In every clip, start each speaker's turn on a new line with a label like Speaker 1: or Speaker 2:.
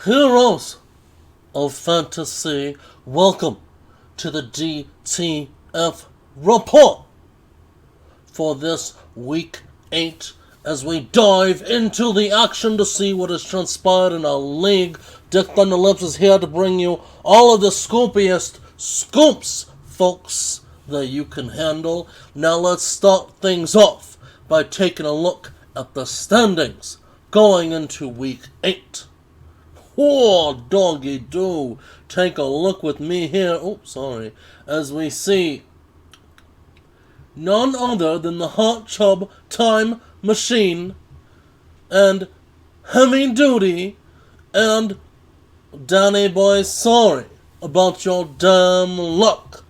Speaker 1: Heroes of Fantasy, welcome to the DTF report for this week 8 as we dive into the action to see what has transpired in our league. Dick Thunderlips is here to bring you all of the scoopiest scoops, folks, that you can handle. Now let's start things off by taking a look at the standings going into week 8. Oh, doggy do. Take a look with me here. Oh, sorry. As we see none other than the Hot Chub Time Machine and Heavy Duty and Danny Boy sorry about your damn luck.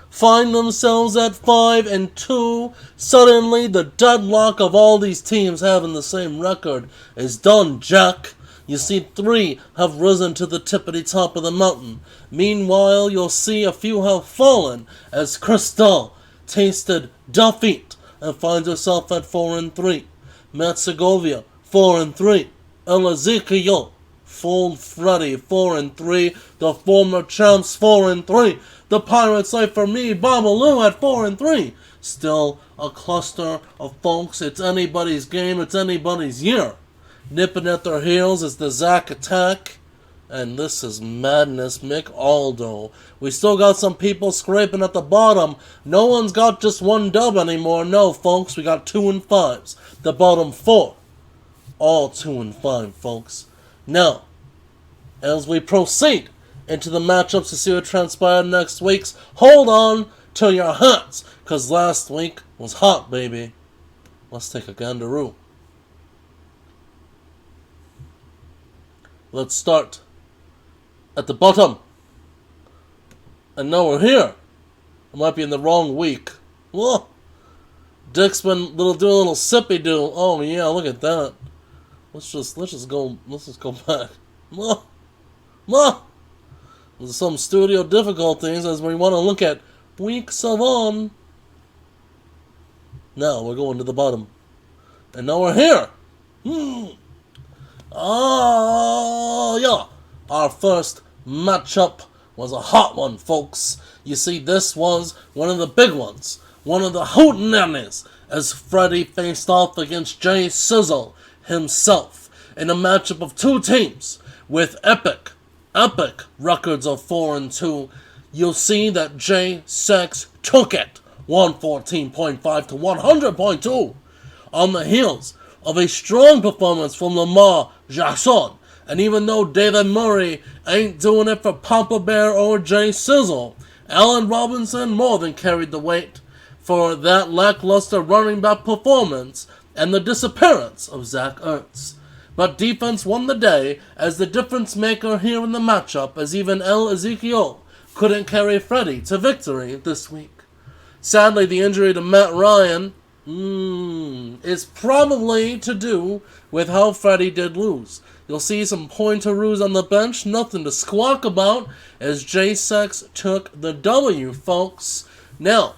Speaker 1: Find themselves at 5-2. Suddenly the deadlock of all these teams having the same record is done, Jack. You see 3 have risen to the tippity top of the mountain. Meanwhile, you'll see a few have fallen as Crystal tasted defeat and finds herself at 4-3. Matt Segovia, 4-3. El Ezekiel, Full Freddy, 4-3. The former champs, 4-3. The Pirates Life for me, Babalu at 4-3. Still a cluster of folks. It's anybody's game. It's anybody's year. Nipping at their heels is the Zack Attack. And this is madness, Mick Aldo. We still got some people scraping at the bottom. No one's got just one dub anymore. No, folks, we got 2 and 5s. The bottom 4. All 2 and 5, folks. Now, as we proceed into the matchups to see what transpired next week's, hold on to your hats, because last week was hot, baby. Let's take a gandaroo. Let's start at the bottom. And now we're here. I might be in the wrong week. Whoa. Dick's been doing a little sippy do. Oh yeah, look at that. Let's just go back. There's some studio difficulties as we want to look at week 7. Now we're going to the bottom. And now we're here. Oh, yeah. Our first matchup was a hot one, folks. You see, this was one of the big ones. One of the hootenannies as Freddy faced off against Jay Sizzle himself in a matchup of 2 teams with epic records of 4-2. You'll see that Jay Sex took it 114.5 to 100.2 on the heels of a strong performance from Lamar Jackson. And even though David Murray ain't doing it for Papa Bear or Jay Sizzle, Allen Robinson more than carried the weight for that lackluster running back performance and the disappearance of Zach Ertz. But defense won the day as the difference maker here in the matchup, as even El Ezekiel couldn't carry Freddy to victory this week. Sadly, the injury to Matt Ryan is probably to do with how Freddy did lose. You'll see some pointeroos on the bench, nothing to squawk about, as J-Sex took the W, folks. Now,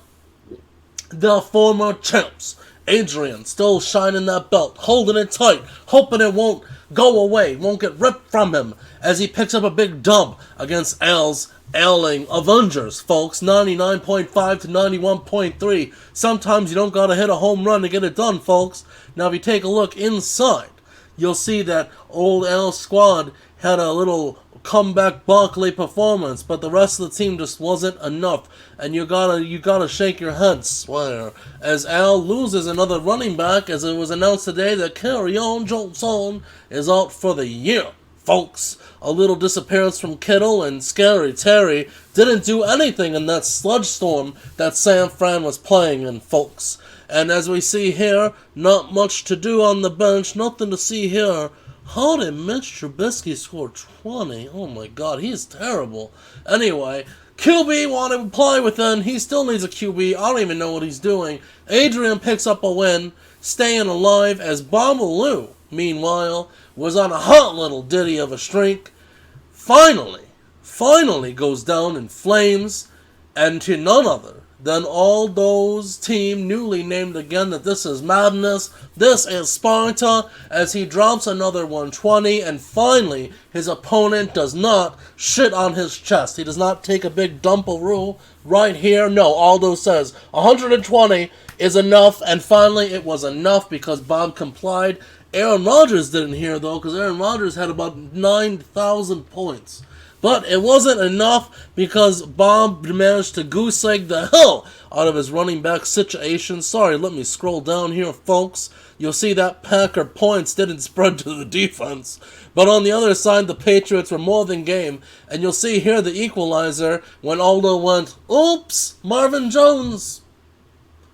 Speaker 1: the former champs, Adrian, still shining that belt, holding it tight, hoping it won't go away, won't get ripped from him, as he picks up a big dub against Al's ailing Avengers, folks. 99.5 to 91.3. Sometimes you don't gotta hit a home run to get it done, folks. Now, if you take a look inside, you'll see that old Al's squad had a little comeback Barkley performance, but the rest of the team just wasn't enough. And you gotta shake your head, swear, as Al loses another running back, as it was announced today that Kerryon Johnson is out for the year, folks. A little disappearance from Kittle, and Scary Terry didn't do anything in that sludge storm that San Fran was playing in, folks. And as we see here, not much to do on the bench, nothing to see here. How did Mitch Trubisky score 20? Oh my god, he's terrible. Anyway, QB wanted to play within. He still needs a QB. I don't even know what he's doing. Adrian picks up a win, staying alive, as Babalu, meanwhile, was on a hot little ditty of a streak. Finally goes down in flames, and to none other Then Aldo's team, newly named again, that this is madness, this is Sparta, as he drops another 120, and finally, his opponent does not shit on his chest. He does not take a big dumparoo right here. No, Aldo says 120 is enough, and finally it was enough because Bob complied. Aaron Rodgers didn't hear, though, because Aaron Rodgers had about 9,000 points. But it wasn't enough because Bob managed to goose egg the hell out of his running back situation. Sorry, let me scroll down here, folks. You'll see that Packer points didn't spread to the defense. But on the other side, the Patriots were more than game. And you'll see here the equalizer when Aldo went, oops, Marvin Jones,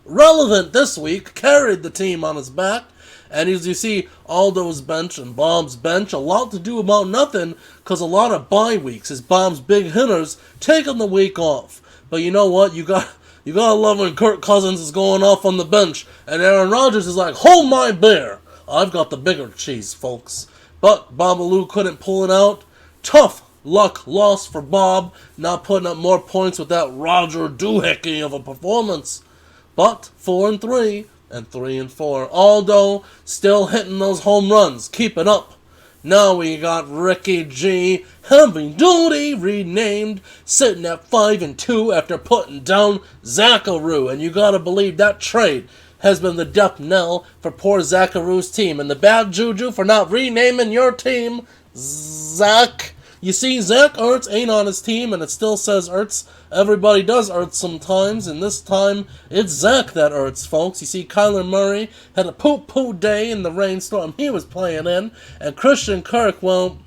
Speaker 1: relevant this week, carried the team on his back. And as you see, Aldo's bench and Bob's bench, a lot to do about nothing, because a lot of bye weeks, as Bob's big hitters taking the week off. But you know what? You gotta love when Kirk Cousins is going off on the bench, and Aaron Rodgers is like, hold my beer. I've got the bigger cheese, folks. But Babalu couldn't pull it out. Tough luck loss for Bob, not putting up more points with that Roger Doohickey of a performance. But 4-3. And 3-4. Aldo still hitting those home runs. Keep it up. Now we got Ricky G, heavy duty renamed, sitting at 5-2 after putting down Zacharoo. And you gotta believe that trade has been the death knell for poor Zacharoo's team. And the bad juju for not renaming your team, Zach. You see, Zach Ertz ain't on his team, and it still says Ertz. Everybody does Ertz sometimes, and this time, it's Zach that Ertz, folks. You see, Kyler Murray had a poo-poo day in the rainstorm he was playing in, and Christian Kirk, well,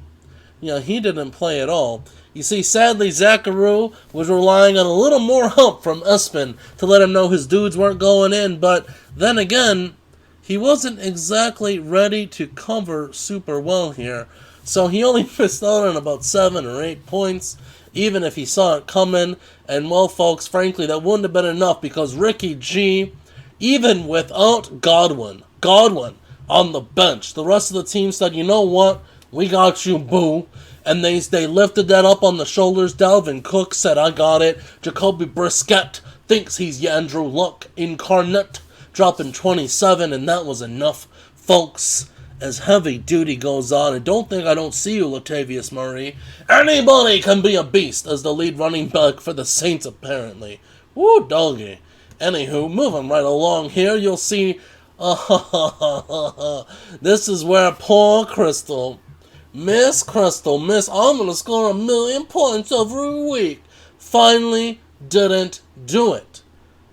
Speaker 1: he didn't play at all. You see, sadly, Zacharoo was relying on a little more help from Espen to let him know his dudes weren't going in, but then again, he wasn't exactly ready to cover super well here. So he only missed out on about 7 or 8 points, even if he saw it coming. And, well, folks, frankly, that wouldn't have been enough because Ricky G, even without Godwin on the bench, the rest of the team said, you know what, we got you, boo. And they lifted that up on the shoulders. Dalvin Cook said, I got it. Jacoby Brissett thinks he's Andrew Luck incarnate, dropping 27, and that was enough, folks. As heavy duty goes on, and don't think I don't see you, Latavius Murray. Anybody can be a beast as the lead running back for the Saints, apparently. Woo, doggy. Anywho, moving right along here, you'll see, this is where poor Miss Crystal, I'm gonna score 1 million points every week, finally didn't do it.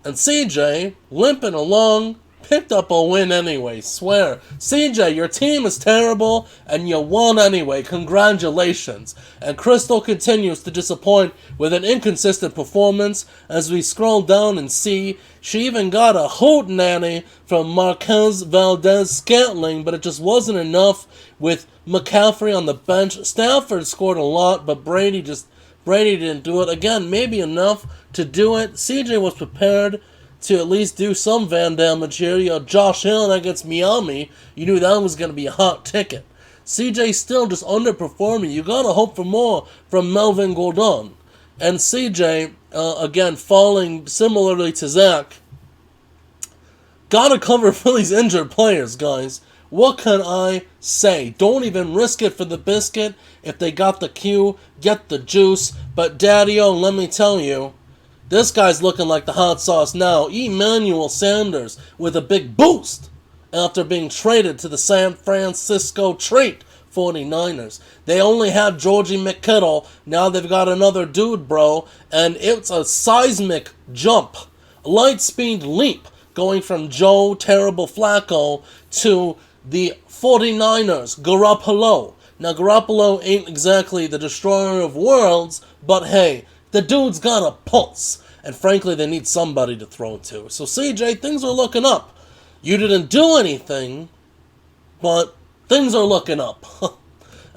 Speaker 1: And CJ, limping along, picked up a win anyway, swear. CJ, your team is terrible, and you won anyway, congratulations. And Crystal continues to disappoint with an inconsistent performance. As we scroll down and see, she even got a hoot nanny from Marquez Valdez-Scantling, but it just wasn't enough with McCaffrey on the bench. Stafford scored a lot, but Brady didn't do it. Again, maybe enough to do it. CJ was prepared to at least do some Van damage here. Josh Allen against Miami, you knew that was going to be a hot ticket. CJ still just underperforming. You got to hope for more from Melvin Gordon. And CJ, again, falling similarly to Zach. Got to cover for these injured players, guys. What can I say? Don't even risk it for the biscuit. If they got the Q, get the juice. But Daddy-O, let me tell you, this guy's looking like the hot sauce now. Emmanuel Sanders with a big boost after being traded to the San Francisco Treat 49ers. They only had Georgie McKittle. Now they've got another dude, bro. And it's a seismic jump. A light speed leap going from Joe Terrible Flacco to the 49ers, Garoppolo. Now, Garoppolo ain't exactly the destroyer of worlds, but hey, the dude's got a pulse, and frankly, they need somebody to throw to. So, CJ, things are looking up. You didn't do anything, but things are looking up.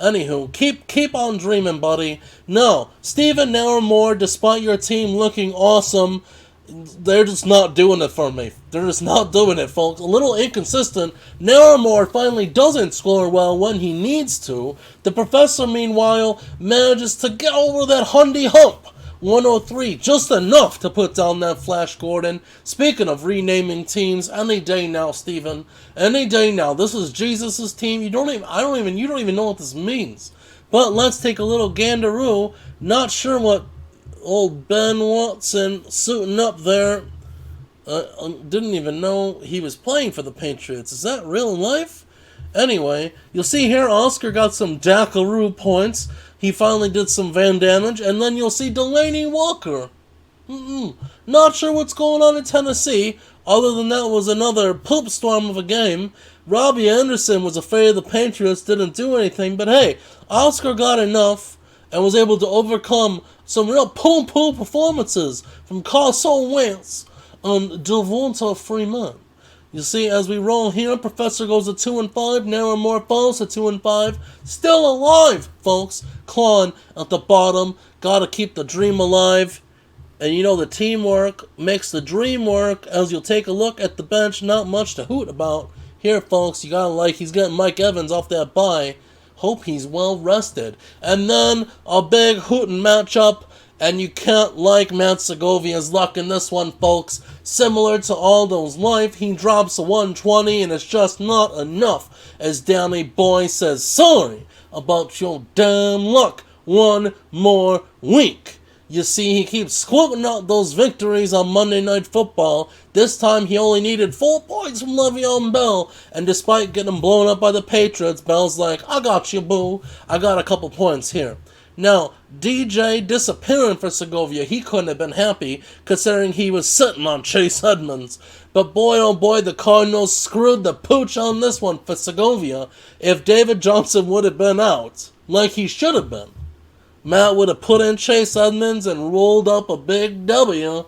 Speaker 1: Anywho, keep on dreaming, buddy. No, Steven Naramore, despite your team looking awesome, they're just not doing it for me. They're just not doing it, folks. A little inconsistent. Naramore finally doesn't score well when he needs to. The professor, meanwhile, manages to get over that Hundy hump 103, just enough to put down that Flash Gordon. Speaking of renaming teams, any day now, Steven. Any day now. This is Jesus' team. You don't even know what this means. But let's take a little gandaroo. Not sure what old Ben Watson suiting up there. Didn't even know he was playing for the Patriots. Is that real life? Anyway, you'll see here Oscar got some Dackaroo points. He finally did some Van damage. And then you'll see Delaney Walker. Not sure what's going on in Tennessee. Other than that was another poop storm of a game. Robbie Anderson was afraid the Patriots didn't do anything. But hey, Oscar got enough and was able to overcome some real poo-poo performances from Carson Wentz and Devonta Freeman. You see, as we roll here, Professor goes to 2-5, Narramore to 2-5. Still alive, folks. Clawing at the bottom. Gotta keep the dream alive. And you know, the teamwork makes the dream work. As you'll take a look at the bench, not much to hoot about. Here, folks, you gotta he's getting Mike Evans off that bye. Hope he's well rested. And then a big hootin' matchup. And you can't like Matt Segovia's luck in this one, folks. Similar to Aldo's life, he drops a 120 and it's just not enough. As Danny Boy says, sorry about your damn luck. One more week. You see, he keeps squirting out those victories on Monday Night Football. This time he only needed 4 points from Le'Veon Bell. And despite getting blown up by the Patriots, Bell's like, I got you, boo. I got a couple points here. Now, DJ disappearing for Segovia, he couldn't have been happy, considering he was sitting on Chase Edmonds. But boy, oh boy, the Cardinals screwed the pooch on this one for Segovia. If David Johnson would have been out, like he should have been, Matt would have put in Chase Edmonds and rolled up a big W.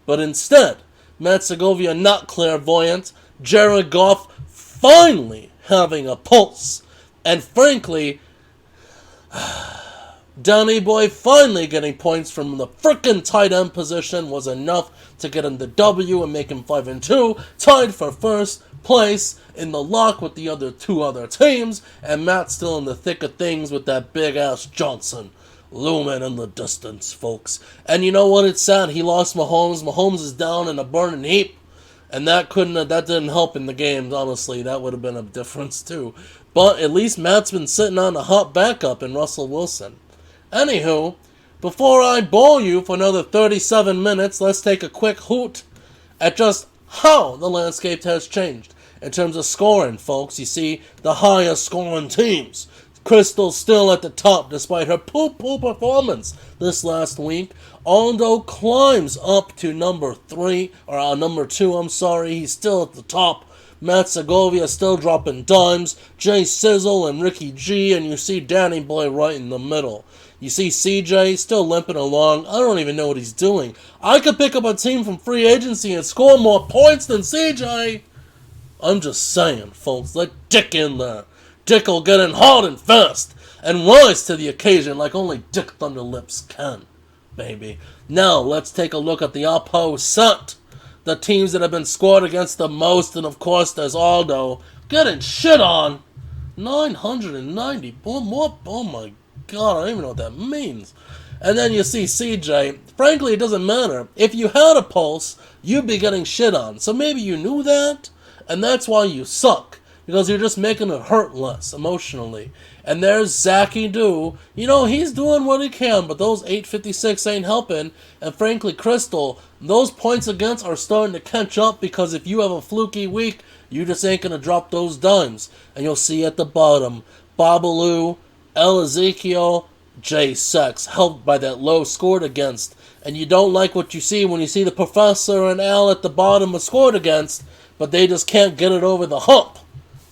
Speaker 1: But instead, Matt Segovia not clairvoyant, Jared Goff finally having a pulse. And frankly, Danny Boy finally getting points from the frickin' tight end position was enough to get him the W and make him 5-2, tied for first place in the lock with the two other teams, and Matt's still in the thick of things with that big-ass Johnson looming in the distance, folks. And you know what? It's sad. He lost Mahomes. Mahomes is down in a burning heap, and that didn't help in the games, honestly. That would have been a difference, too. But at least Matt's been sitting on a hot backup in Russell Wilson. Anywho, before I bore you for another 37 minutes, let's take a quick hoot at just how the landscape has changed. In terms of scoring, folks, you see the highest scoring teams. Crystal's still at the top despite her poo-poo performance this last week. Aldo climbs up to number 2, He's still at the top. Matt Segovia still dropping dimes. Jay Sizzle and Ricky G, and you see Danny Boy right in the middle. You see CJ still limping along. I don't even know what he's doing. I could pick up a team from free agency and score more points than CJ. I'm just saying, folks. Let Dick in there. Dick will get in hard and fast and rise to the occasion like only Dick Thunderlips can, baby. Now, let's take a look at the opposite. The teams that have been scored against the most, and of course, there's Aldo getting shit on. 990. Oh my God, I don't even know what that means. And then you see CJ. Frankly, it doesn't matter. If you had a pulse, you'd be getting shit on. So maybe you knew that, and that's why you suck. Because you're just making it hurt less emotionally. And there's Zachy Doo. You know, he's doing what he can, but those 856 ain't helping. And frankly, Crystal, those points against are starting to catch up, because if you have a fluky week, you just ain't going to drop those dimes. And you'll see at the bottom, Babalu, El Ezekiel, J Sex, helped by that low scored against. And you don't like what you see when you see the Professor and Al at the bottom are scored against, but they just can't get it over the hump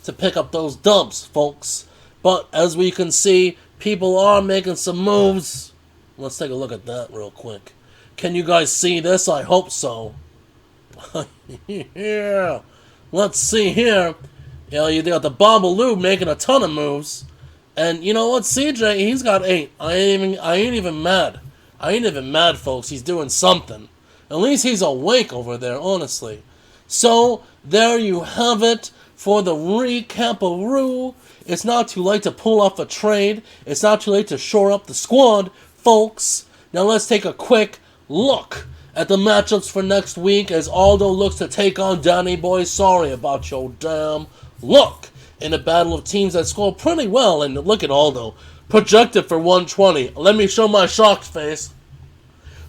Speaker 1: to pick up those dubs, folks. But as we can see, people are making some moves. Let's take a look at that real quick. Can you guys see this? I hope so. Yeah. Let's see here. You got the Babalu making a ton of moves. And you know what? CJ, he's got 8. I ain't even mad. I ain't even mad, folks. He's doing something. At least he's awake over there, honestly. So, there you have it for the recap-a-roo. It's not too late to pull off a trade. It's not too late to shore up the squad, folks. Now let's take a quick look at the matchups for next week as Aldo looks to take on Danny Boy. Sorry about your damn luck in a battle of teams that score pretty well. And look at Aldo, projected for 120. Let me show my shocked face.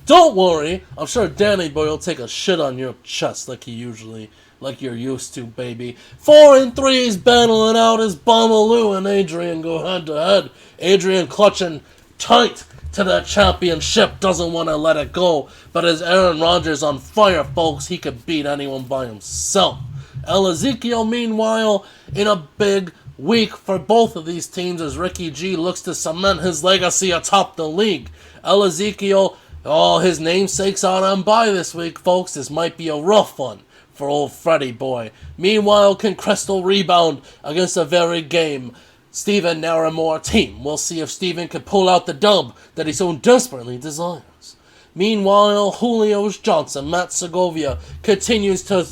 Speaker 1: Don't worry, I'm sure Danny Boy will take a shit on your chest like you're used to, baby. 4-3's battling out as Bamaloo and Adrian go head to head. Adrian clutching tight to that championship, doesn't want to let it go. But as Aaron Rodgers on fire, folks, he could beat anyone by himself. El Ezekiel, meanwhile, in a big week for both of these teams as Ricky G looks to cement his legacy atop the league. El Ezekiel, his namesake's out on bye this week, folks. This might be a rough one for old Freddy boy. Meanwhile, can Crystal rebound against a very game Stephen Naramore team? We'll see if Stephen can pull out the dub that he so desperately desires. Meanwhile, Julio Johnson, Matt Segovia, continues to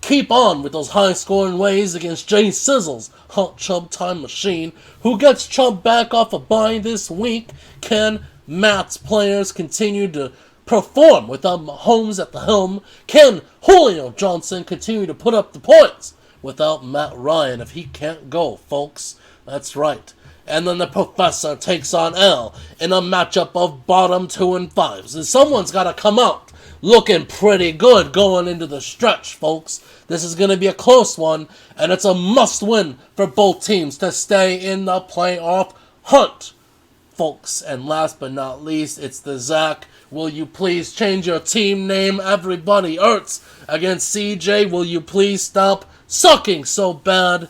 Speaker 1: keep on with those high-scoring ways against Jay Sizzle's Hot Chub Time Machine, who gets Chubb back off a bye this week. Can Matt's players continue to perform without Mahomes at the helm? Can Julio Johnson continue to put up the points without Matt Ryan if he can't go, folks? That's right. And then the Professor takes on L in a matchup of bottom 2 and 5s. And someone's got to come out looking pretty good going into the stretch, folks. This is going to be a close one, and it's a must-win for both teams to stay in the playoff hunt, folks. And last but not least, it's the Zach. Will you please change your team name? Everybody hurts against CJ. Will you please stop sucking so bad?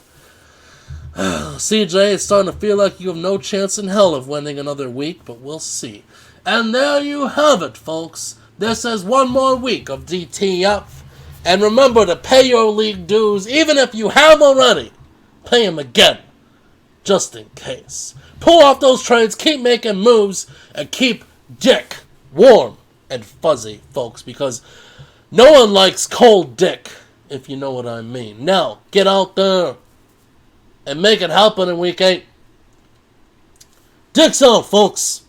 Speaker 1: CJ, it's starting to feel like you have no chance in hell of winning another week, but we'll see. And there you have it, folks. This is one more week of DTF. And remember to pay your league dues, even if you have already. Pay them again, just in case. Pull off those trades, keep making moves, and keep Dick warm and fuzzy, folks, because no one likes cold dick, if you know what I mean. Now, get out there and make it happen in week 8. Dick's out, folks.